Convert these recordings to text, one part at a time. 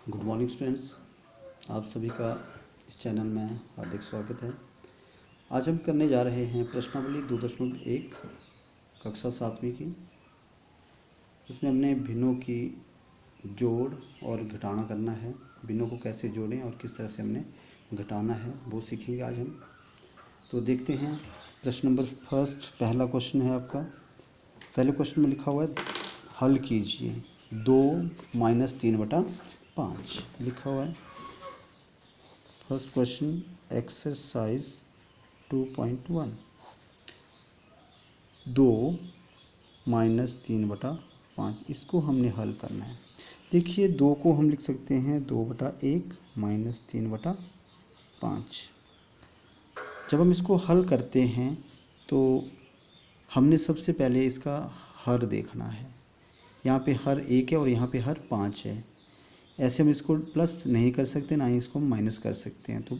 Good morning students, आप सभी का इस चैनल में हार्दिक स्वागत है। आज हम करने जा रहे हैं प्रश्नावली 2.1 कक्षा 7वीं की। इसमें हमने भिन्नों की जोड़ और घटाना करना है। भिन्नों को कैसे जोड़ें और किस तरह से हमने घटाना है वो सीखेंगे आज हम। तो देखते हैं प्रश्न नंबर फर्स्ट। पहला क्वेश्चन है आपका। पहले क्वेश्चन में लिखा हुआ है हल कीजिए 2 - 3/5 लिखा हुआ है। फर्स्ट क्वेश्चन एक्सरसाइज 2.1 2 - 3/5 इसको हमने हल करना है। देखिए 2 को हम लिख सकते हैं 2/1 - 3/5। जब हम इसको हल करते हैं तो हमने सबसे पहले इसका हर देखना है। यहाँ पे हर 1 है और यहाँ पे हर 5 है। ऐसे हम इसको प्लस नहीं कर सकते, ना ही इसको हम माइनस कर सकते हैं। तो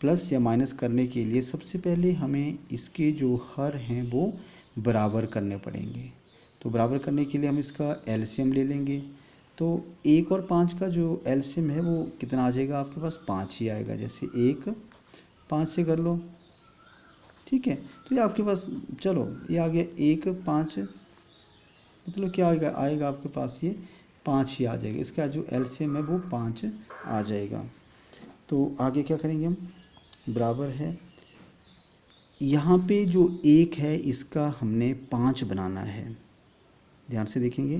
प्लस या माइनस करने के लिए सबसे पहले हमें इसके जो हर हैं वो बराबर करने पड़ेंगे। तो बराबर करने के लिए हम इसका एलसीएम ले लेंगे। तो 1 और 5 का जो एलसीएम है वो कितना आ जाएगा आपके पास? 5 ही आएगा। जैसे 1 5 से कर लो, ठीक है। तो ये आपके पास, चलो ये आ गया 1 5, मतलब क्या आएगा आपके पास? ये 5 ही आ जाएगा। इसका जो एलसीएम है वो 5 आ जाएगा। तो आगे क्या करेंगे हम? बराबर है, यहाँ पे जो 1 है इसका हमने 5 बनाना है। ध्यान से देखेंगे,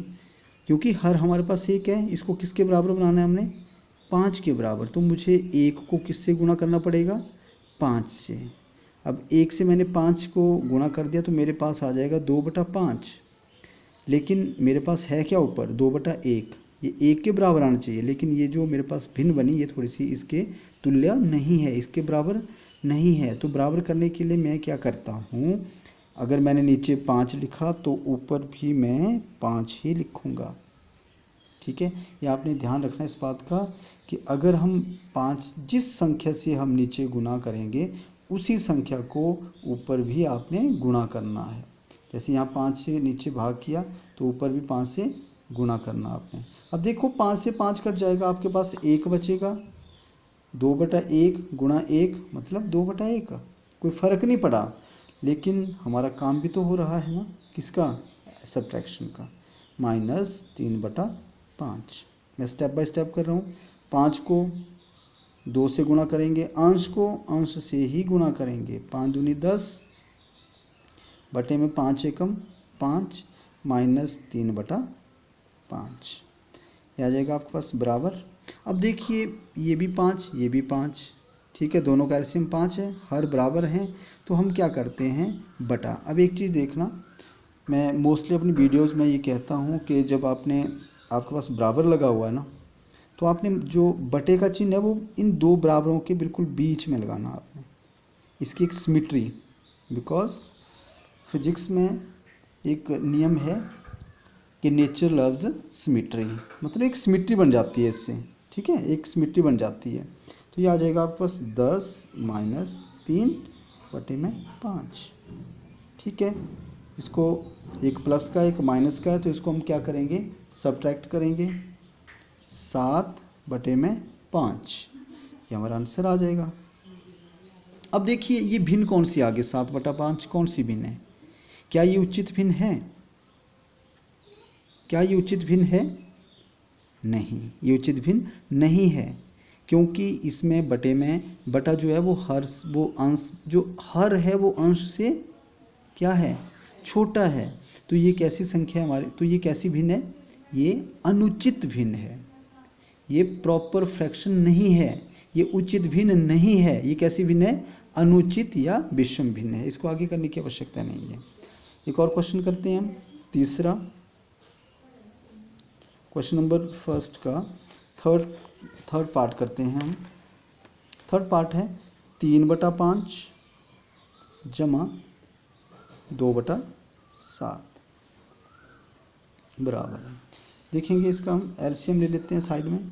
क्योंकि हर हमारे पास 1 है, इसको किसके बराबर बनाना है हमने? 5 के बराबर। तो मुझे 1 को किससे गुणा करना पड़ेगा? 5 से। अब 1 से मैंने 5 को गुणा कर दिया तो मेरे पास आ जाएगा 2/5। लेकिन मेरे पास है क्या ऊपर? 2/1। ये 1 के बराबर आना चाहिए, लेकिन ये जो मेरे पास भिन्न बनी ये थोड़ी सी इसके तुल्य नहीं है, इसके बराबर नहीं है। तो बराबर करने के लिए मैं क्या करता हूँ, अगर मैंने नीचे 5 लिखा तो ऊपर भी मैं 5 ही लिखूँगा, ठीक है। ये आपने ध्यान रखना इस बात का कि अगर हम 5 जिस संख्या से हम नीचे गुणा करेंगे उसी संख्या को ऊपर भी आपने गुणा करना है। जैसे यहाँ 5 से नीचे भाग किया तो ऊपर भी 5 से गुणा करना आपने। अब देखो 5 से 5 कट जाएगा, आपके पास 1 बचेगा। 2/1 गुणा 1 मतलब 2/1। कोई फ़र्क नहीं पड़ा, लेकिन हमारा काम भी तो हो रहा है ना, किसका? सब्ट्रैक्शन का। -3/5 मैं स्टेप बाय स्टेप कर रहा हूँ। 5 को 2 से गुणा करेंगे, अंश को अंश से ही गुणा करेंगे। 5 दूनी 10 बटे में 5 एकम 5 -3/5 ये आ जाएगा आपके पास बराबर। अब देखिए ये भी 5 ये भी 5, ठीक है। दोनों का एलसीएम 5 है, हर बराबर हैं। तो हम क्या करते हैं? बटा। अब एक चीज़ देखना, मैं मोस्टली अपनी वीडियोस में ये कहता हूँ कि जब आपके पास बराबर लगा हुआ है ना, तो आपने जो बटे का चिन्ह है वो इन दो बराबरों के बिल्कुल बीच में लगाना आपने। इसकी एक सिमिट्री, बिकॉज फिजिक्स में एक नियम है कि नेचर लव्स सिमिट्री, मतलब एक सिमिट्री बन जाती है इससे, ठीक है। एक सिमिट्री बन जाती है। तो ये आ जाएगा आपके पास 10 - 3/5, ठीक है। इसको एक प्लस का एक माइनस का है, तो इसको हम क्या करेंगे? सब्ट्रैक्ट करेंगे। 7/5 ये हमारा आंसर आ जाएगा। अब देखिए ये भिन्न कौन सी आगे 7/5 कौन सी भिन्न है? क्या ये उचित भिन्न है? क्या ये उचित भिन्न है? नहीं, ये उचित भिन्न नहीं है, क्योंकि इसमें बटे में बटा जो है वो अंश, जो हर है वो अंश से क्या है? छोटा है। तो ये कैसी संख्या है हमारी? तो ये कैसी भिन्न है? ये अनुचित भिन्न है। ये प्रॉपर फ्रैक्शन नहीं है, ये उचित भिन्न नहीं है। ये कैसी भिन्न है? अनुचित या विषम भिन्न है। इसको आगे करने की आवश्यकता नहीं है। एक और क्वेश्चन करते हैं हम, तीसरा क्वेश्चन नंबर फर्स्ट का थर्ड पार्ट करते हैं हम। थर्ड पार्ट है 3/5 जमा 2/7 बराबर है। देखेंगे इसका हम एलसीएम ले लेते हैं साइड में।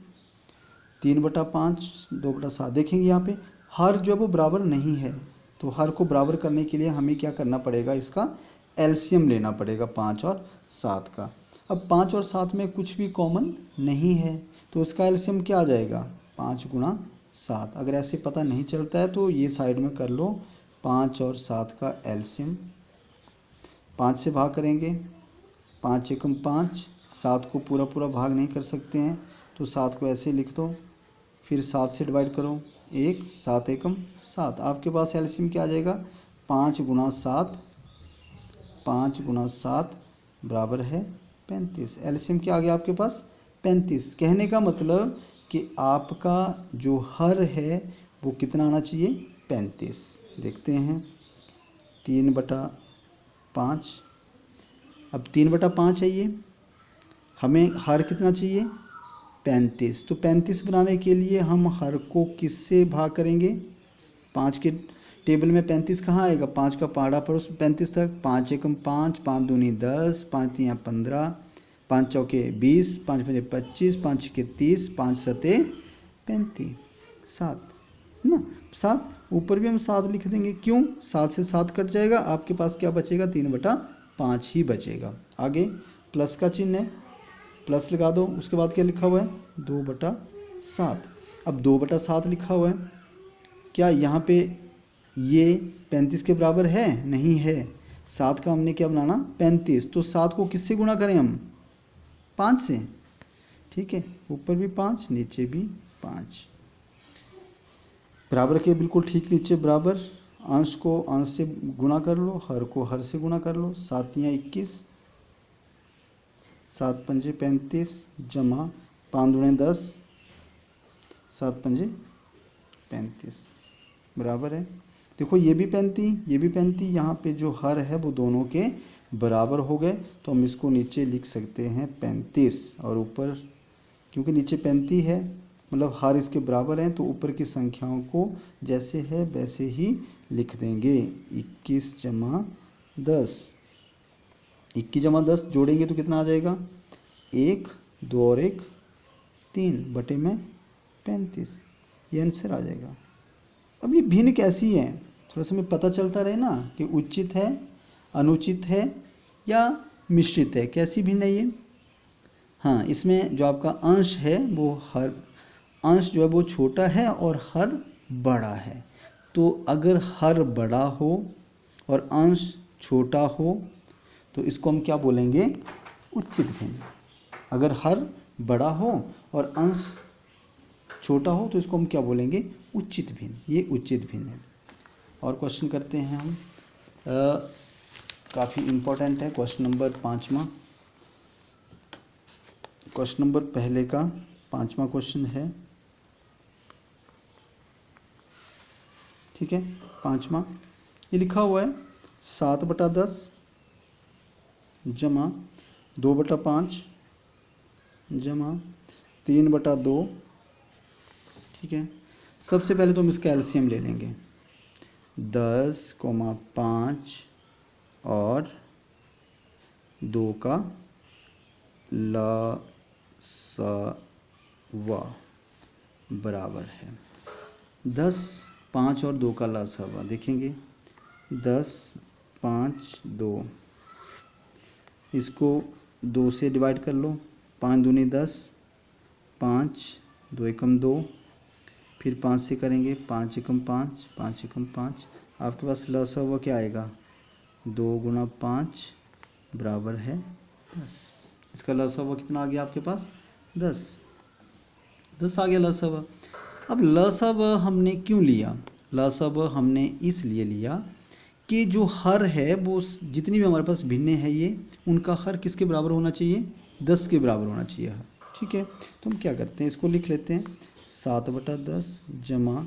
3/5 2/7। देखेंगे यहाँ पे हर जो है वो बराबर नहीं है, तो हर को बराबर करने के लिए हमें क्या करना पड़ेगा? इसका एलसीएम लेना पड़ेगा 5 और 7 का। अब 5 और 7 में कुछ भी कॉमन नहीं है, तो उसका एलसीएम क्या आ जाएगा 5 गुणा 7। अगर ऐसे पता नहीं चलता है तो ये साइड में कर लो, 5 और 7 का एलसीएम 5 से भाग करेंगे, 5 एकम 5, 7 को पूरा पूरा भाग नहीं कर सकते हैं तो 7 को ऐसे लिख दो, फिर 7 से डिवाइड करो 1, 7 एकम 7। आपके पास एलसीएम क्या आ जाएगा 5 गुणा 7, 5 गुणा 7 बराबर है 35। एलसीएम क्या आ गया आपके पास 35। कहने का मतलब कि आपका जो हर है वो कितना आना चाहिए 35। देखते हैं 3/5। अब 3/5 है ये, हमें हर कितना चाहिए 35। तो 35 बनाने के लिए हम हर को किससे भाग करेंगे, 5 के टेबल में 35 कहाँ आएगा, 5 का पहाड़ा पर 35 तक, 5 एकम 5, 5 दूनी 10, 5 तियाँ 15, 5 चौके 20, 5 पंजे 25, 5 छक्के 30, 5 सते 35, 7 है ना। 7 ऊपर भी हम 7 लिख देंगे, क्यों 7 से 7 कट जाएगा, आपके पास क्या बचेगा 3/5 ही बचेगा। आगे प्लस का चिन्ह है, प्लस लगा दो, उसके बाद क्या लिखा हुआ है 2/7। अब 2/7 लिखा हुआ है, क्या यहाँ पे ये 35 के बराबर है, नहीं है। 7 का हमने क्या बनाना 35, तो 7 को किससे गुणा करें हम 5 से, ठीक है। ऊपर भी 5 नीचे भी 5, बराबर के बिल्कुल ठीक नीचे बराबर, अंश को अंश से गुणा कर लो, हर को हर से गुणा कर लो, 7 तियाँ 21, 7 पंजे 35 जमा 5 दूने 10, 7 पंजे 35 बराबर है। देखो ये भी 35 ये भी 35, यहाँ पे जो हर है वो दोनों के बराबर हो गए, तो हम इसको नीचे लिख सकते हैं 35, और ऊपर क्योंकि नीचे 35 है मतलब हर इसके बराबर हैं, तो ऊपर की संख्याओं को जैसे है वैसे ही लिख देंगे। 21 जमा 10, 21 जमा 10 जोड़ेंगे तो कितना आ जाएगा 1, 2 और 1 3 बटे में 35, ये आंसर आ जाएगा। अब ये भिन्न कैसी है, थोड़ा सा हमें पता चलता रहे ना कि उचित है, अनुचित है या मिश्रित है, कैसी भिन्न है ये। हाँ, इसमें जो आपका अंश है वो हर अंश जो है वो छोटा है और हर बड़ा है। तो अगर हर बड़ा हो और अंश छोटा हो तो इसको हम क्या बोलेंगे उचित भिन्न। अगर हर बड़ा हो और अंश छोटा हो तो इसको हम क्या बोलेंगे उचित भिन्न, ये उचित भिन्न है। और क्वेश्चन करते हैं हम, काफ़ी इम्पोर्टेंट है क्वेश्चन नंबर 5वां। क्वेश्चन नंबर पहले का 5वां क्वेश्चन है, ठीक है। 5वां ये लिखा हुआ है 7/10 जमा 2/5 जमा 3/2, ठीक है। सबसे पहले तो हम इसका एलसीएम ले लेंगे, 10,5 और 2 का लसावा बराबर है 10, 5 और 2 का लसावा। देखेंगे 10, 5, 2, इसको 2 से डिवाइड कर लो, 5 दूनी 10, 5 2 एकम 2, फिर 5 से करेंगे, 5 एकम 5, 5 एकम 5, आपके पास लसावा क्या आएगा 2 गुणा 5 बराबर है 10। इसका लसावा कितना आ गया आपके पास 10 आ गया लसावा। अब लसावा हमने क्यों लिया, लसावा हमने इसलिए लिया कि जो हर है वो जितनी भी हमारे पास भिन्न है ये उनका हर किसके बराबर होना चाहिए 10 के बराबर होना चाहिए हर, ठीक है। तो हम क्या करते हैं इसको लिख लेते हैं 7/10 जमा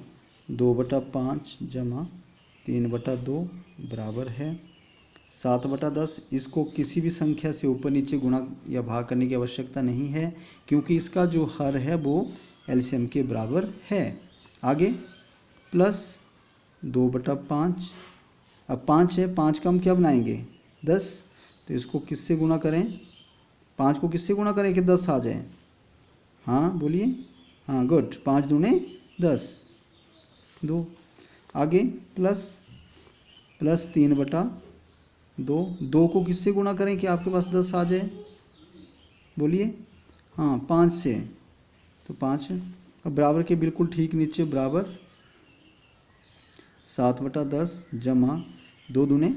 2/5 जमा 3/2 बराबर है 7/10। इसको किसी भी संख्या से ऊपर नीचे गुणा या भाग करने की आवश्यकता नहीं है क्योंकि इसका जो हर है वो एलसीएम के बराबर है। आगे प्लस 2/5, अब 5 है, 5 का हम क्या बनाएंगे 10, तो इसको किससे गुणा करें, 5 को किससे गुणा करें कि 10 आ जाए, हाँ बोलिए, हाँ गुड, 5 दूने 10 2। आगे प्लस 3/2, 2 को किससे गुणा करें कि आपके पास 10 आ जाए, बोलिए, हाँ 5 से, तो 5। अब बराबर के बिल्कुल ठीक नीचे बराबर 7/10 जमा 2 दूने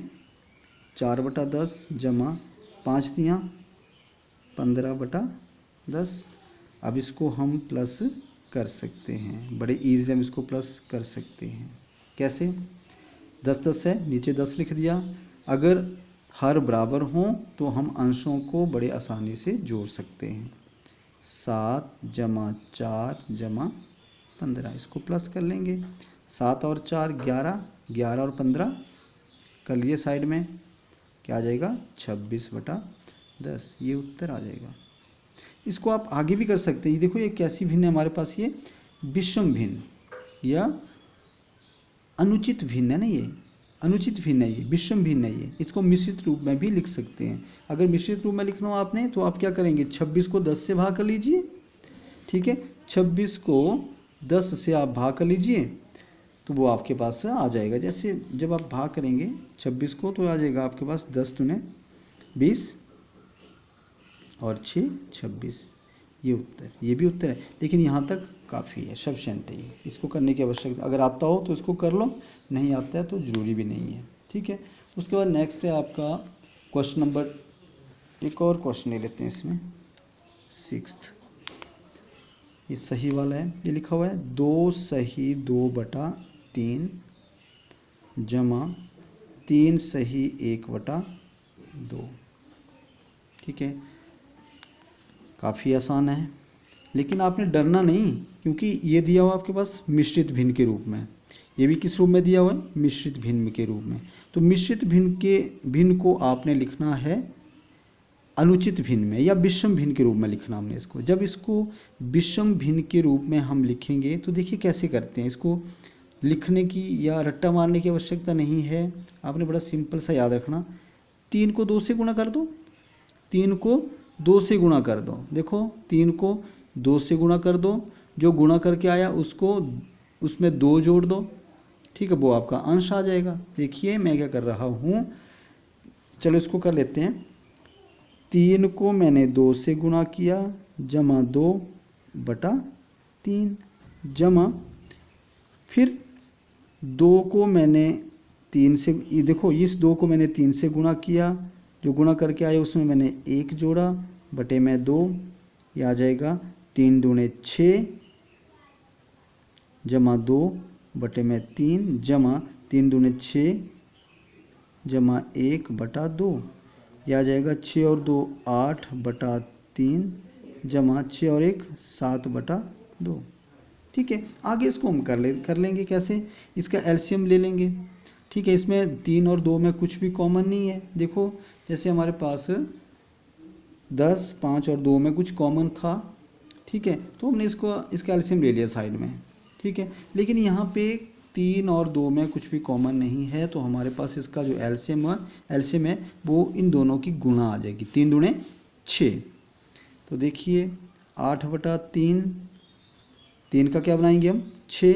4/10 जमा 5 तियाँ 15/10। अब इसको हम प्लस कर सकते हैं, बड़े ईजिली हम इसको प्लस कर सकते हैं। कैसे? 10 है, नीचे 10 लिख दिया। अगर हर बराबर हों तो हम अंशों को बड़े आसानी से जोड़ सकते हैं। 7 जमा 4 जमा 15, इसको प्लस कर लेंगे। 7 और 4 11, 11 और 15 कर लिए साइड में, क्या आ जाएगा 26/10। ये उत्तर आ जाएगा। इसको आप आगे भी कर सकते हैं। देखो ये कैसी भिन्न है हमारे पास, ये विषम भिन्न या अनुचित भिन्न है ना, ये अनुचित भिन्न है, ये विषम भिन्न है। ये इसको मिश्रित रूप में भी लिख सकते हैं। अगर मिश्रित रूप में लिखना हो आपने तो आप क्या करेंगे, 26 को 10 से भाग कर लीजिए। ठीक है, 26 को 10 से आप भाग कर लीजिए तो वो आपके पास आ जाएगा। जैसे जब आप भाग करेंगे 26 को तो आ जाएगा आपके पास 10 दूने 20 और 6 26। ये उत्तर, ये भी उत्तर है, लेकिन यहाँ तक काफ़ी है, सफिशिएंट है। इसको करने की आवश्यकता, अगर आता हो तो इसको कर लो, नहीं आता है तो ज़रूरी भी नहीं है। ठीक है, उसके बाद नेक्स्ट है आपका क्वेश्चन नंबर, एक और क्वेश्चन ले लेते हैं इसमें, 6th। ये सही वाला है। ये लिखा हुआ है 2 सही 2/3 जमा 3 सही 1/2। ठीक है, काफ़ी आसान है, लेकिन आपने डरना नहीं, क्योंकि ये दिया हुआ आपके पास मिश्रित भिन्न के रूप में। ये भी किस रूप में दिया हुआ है, मिश्रित भिन्न के रूप में। तो मिश्रित भिन्न को आपने लिखना है अनुचित भिन्न में या विषम भिन्न के रूप में लिखना हमने इसको। जब इसको विषम भिन्न के रूप में हम लिखेंगे तो देखिए कैसे करते हैं। इसको लिखने की या रट्टा मारने की आवश्यकता नहीं है, आपने बड़ा सिंपल सा याद रखना। 3 को 2 से गुणा कर दो, 3 को 2 से गुणा कर दो। देखो 3 को 2 से गुणा कर दो, जो गुणा करके आया उसको उसमें 2 जोड़ दो। ठीक है, वो आपका अंश आ जाएगा। देखिए मैं क्या कर रहा हूँ, चलो इसको कर लेते हैं। 3 को मैंने 2 से गुणा किया जमा 2/3 जमा फिर 2 को मैंने 3 से, ये देखो इस 2 को मैंने 3 से गुणा किया, जो गुणा करके आया उसमें मैंने 1 जोड़ा बटे में 2, ये आ जाएगा 3 दूने 6 जमा 2 बटे में 3 जमा 3 दूने 6 जमा 1/2, यह आ जाएगा 6 और 2 8/3 जमा 6 और 1 7/2। ठीक है, आगे इसको हम कर लेंगे कैसे, इसका एलसीएम ले लेंगे। ठीक है, इसमें 3 और 2 में कुछ भी कॉमन नहीं है। देखो जैसे हमारे पास 10 5 और 2 में कुछ कॉमन था। ठीक है, तो हमने इसका एलसीएम ले लिया साइड में। ठीक है, लेकिन यहाँ पे 3 और 2 में कुछ भी कॉमन नहीं है, तो हमारे पास इसका जो एलसीएम है वो इन दोनों की गुणा आ जाएगी। 3 दूने 6, तो देखिए 8/3, 3 का क्या बनाएंगे हम 6,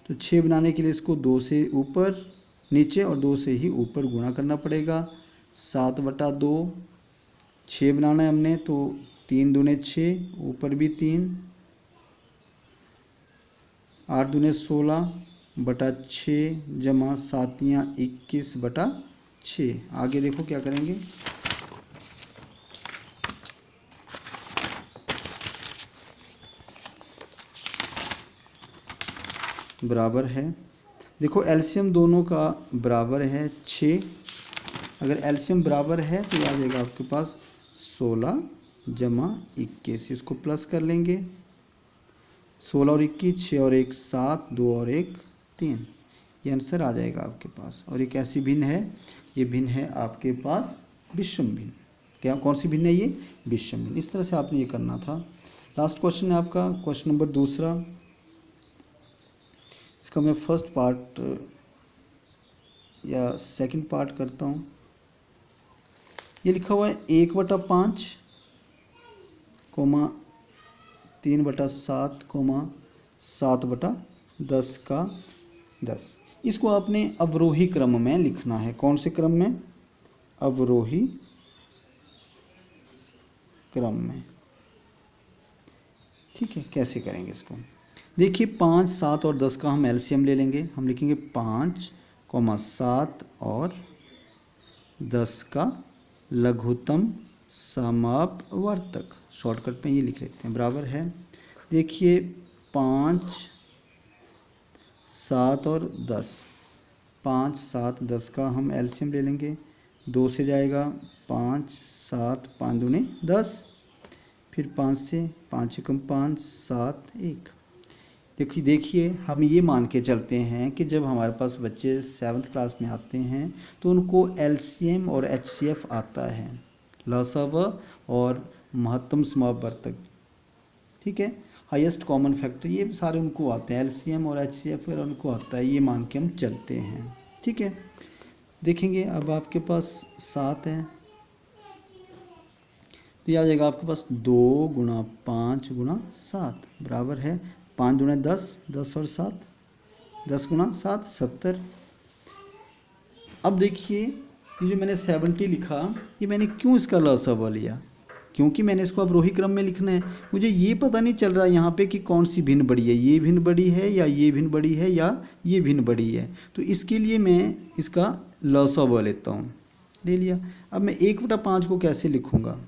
तो 6 बनाने के लिए इसको 2 से ऊपर नीचे और 2 से ही ऊपर गुणा करना पड़ेगा। 7/2, 6 बनाना है हमने तो 3 दूने 6, ऊपर भी 3, 8 दूने 16/6 जमा 7 या 21/6। आगे देखो क्या करेंगे, बराबर है। देखो एलसीएम दोनों का बराबर है 6, अगर एलसीएम बराबर है तो आ जाएगा आपके पास 16 जमा 21। इसको प्लस कर लेंगे, 16 और 21, 6 और 1 7, 2 और 1 3, ये आंसर आ जाएगा आपके पास। और ये कैसी भिन्न है, ये भिन्न है आपके पास विषम भिन्न। क्या कौन सी भिन्न है, ये विषम भिन्न। इस तरह से आपने ये करना था। लास्ट क्वेश्चन है आपका क्वेश्चन नंबर 2। इसका मैं फर्स्ट पार्ट या सेकंड पार्ट करता हूँ। ये लिखा हुआ है 1/5 3/7 7/10 का 10। इसको आपने अवरोही क्रम में लिखना है। कौन से क्रम में, अवरोही क्रम में। ठीक है, कैसे करेंगे इसको? देखिए 5, 7 और 10 का हम एलसीएम ले लेंगे। हम लिखेंगे 5, 7 और 10 का लघुत्तम समवर्तक। शॉर्टकट में ये लिख लेते हैं, बराबर है। देखिए 5, 7 और 10, 5, 7, 10 का हम एलसीएम ले लेंगे। 2 से जाएगा 5, 7, 5 दूने 10, फिर 5 से 5 एकम 5, 7, 1। देखिए हम ये मान के चलते हैं कि जब हमारे पास बच्चे 7th क्लास में आते हैं तो उनको एलसीएम और एचसीएफ आता है, लसाव और महत्तम समवर्तक, ठीक है, हाईएस्ट कॉमन फैक्टर, ये सारे उनको आते हैं, एलसीएम और एचसीएफ उनको आता है, ये मान के हम चलते हैं, ठीक है। देखेंगे अब आपके पास 7 है तो ये आ जाएगा आपके पास 2 गुणा 5 गुणा 7 बराबर है 5 दूने 10, 10 और 7, 10 गुणा 7, 70। अब देखिए ये जो मैंने 70 लिखा, ये मैंने क्यों इसका लसाव लिया? क्योंकि मैंने इसको अवरोही क्रम में लिखना है। मुझे ये पता नहीं चल रहा है यहाँ पे कि कौन सी भिन्न बड़ी है, ये भिन्न बड़ी है या ये भिन्न बड़ी है या ये भिन्न बड़ी है, तो इसके लिए मैं इसका लसाव लेता हूँ। ले लिया। अब मैं 1/5 को कैसे लिखूँगा?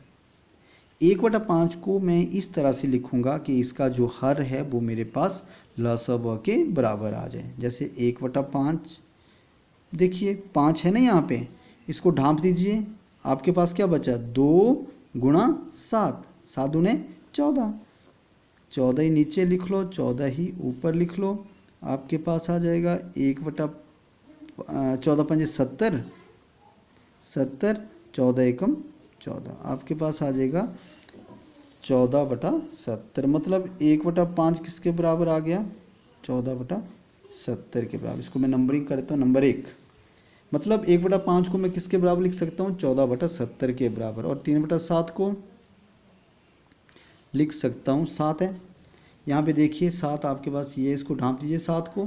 1/5 को मैं इस तरह से लिखूँगा कि इसका जो हर है वो मेरे पास लसाव के बराबर आ जाए। जैसे 1/5, देखिए 5 है ना यहाँ पे, इसको ढांप दीजिए, आपके पास क्या बचा? 2 गुणा 7, 7 दूने 14, 14 ही नीचे लिख लो, 14 ही ऊपर लिख लो, आपके पास आ जाएगा 1/14 पंजे 70, 70, 14 एकम 14, आपके पास आ जाएगा 14/70। मतलब 1/5 किसके बराबर आ गया? 14/70 के बराबर। इसको मैं नंबरिंग करता हूँ, नंबर 1, मतलब 1/5 को मैं किसके बराबर लिख सकता हूँ? 14/70 के बराबर। और 3/7 को लिख सकता हूँ, 7 है यहाँ पे, देखिए 7 आपके पास ये, इसको ढांप दीजिए 7 को,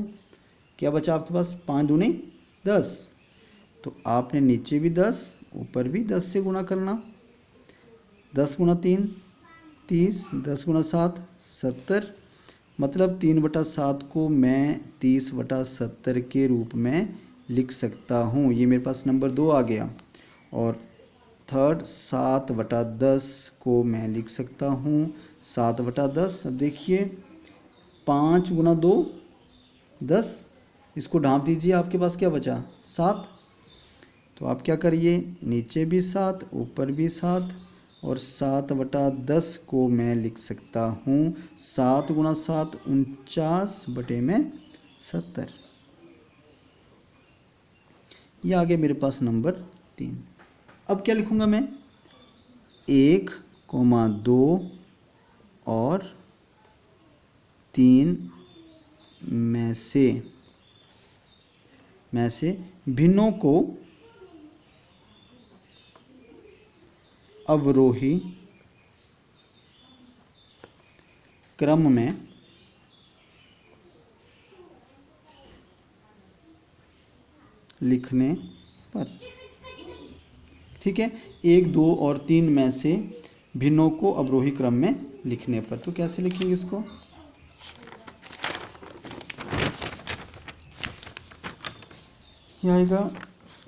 क्या बचा आपके पास? 5 दूने 10, तो आपने नीचे भी 10 ऊपर भी 10 से गुणा करना। 10 गुणा 3 30, 10 गुणा 7 70, मतलब 3/7 को मैं 30/70 के रूप में लिख सकता हूँ। ये मेरे पास नंबर 2 आ गया। और थर्ड 7/10 को मैं लिख सकता हूँ 7/10। अब देखिए 5 गुणा 2 10, इसको ढांप दीजिए, आपके पास क्या बचा? 7। तो आप क्या करिए, नीचे भी 7 ऊपर भी 7, और 7/10 को मैं लिख सकता हूँ 7 गुणा 7 49/70। ये आ गया मेरे पास नंबर 3। अब क्या लिखूँगा मैं? 1,2 और 3 में से भिन्नों को अवरोही क्रम में लिखने पर, ठीक है, 1, 2 और 3 में से भिन्नों को अवरोही क्रम में लिखने पर। तो कैसे लिखेंगे इसको? ये आएगा,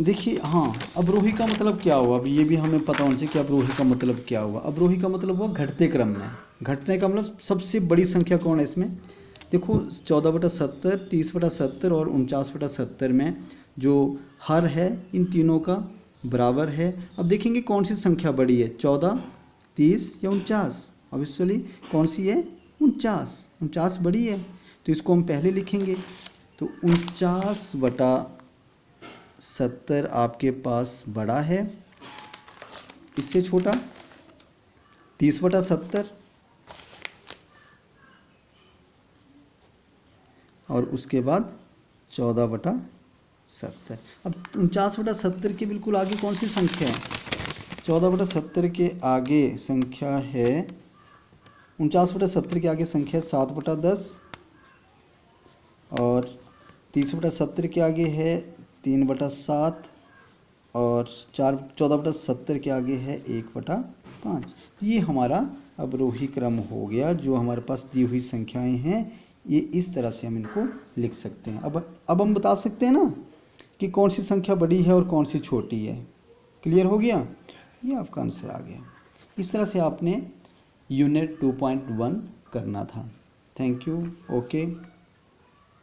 देखिए हाँ, अवरोही का मतलब क्या हुआ? अब ये भी हमें पता होना चाहिए कि अवरोही का मतलब क्या हुआ। अवरोही का मतलब हुआ घटते क्रम में। घटने का मतलब सबसे बड़ी संख्या कौन है इसमें? देखो 14/70, 30/70 और 49/70 में जो हर है इन तीनों का बराबर है। अब देखेंगे कौन सी संख्या बड़ी है, 14, 30 या 49। ऑब्वियसली कौन सी है? 49। 49 बड़ी है, तो इसको हम पहले लिखेंगे। तो 49/70 आपके पास बड़ा है, इससे छोटा 30/70, और उसके बाद 14/70। अब 49/70 के बिल्कुल आगे कौन सी संख्या है? 14/70 के आगे संख्या है, 49/70 के आगे संख्या है 7/10, और 30/70 के आगे है 3/7, और 14/70 के आगे है 1/5। ये हमारा अवरोही क्रम हो गया। जो हमारे पास दी हुई संख्याएं हैं ये इस तरह से हम इनको लिख सकते हैं। अब हम बता सकते हैं ना कि कौन सी संख्या बड़ी है और कौन सी छोटी है। क्लियर हो गया, ये आपका आंसर आ गया। इस तरह से आपने यूनिट 2.1 करना था। Thank you. ओके।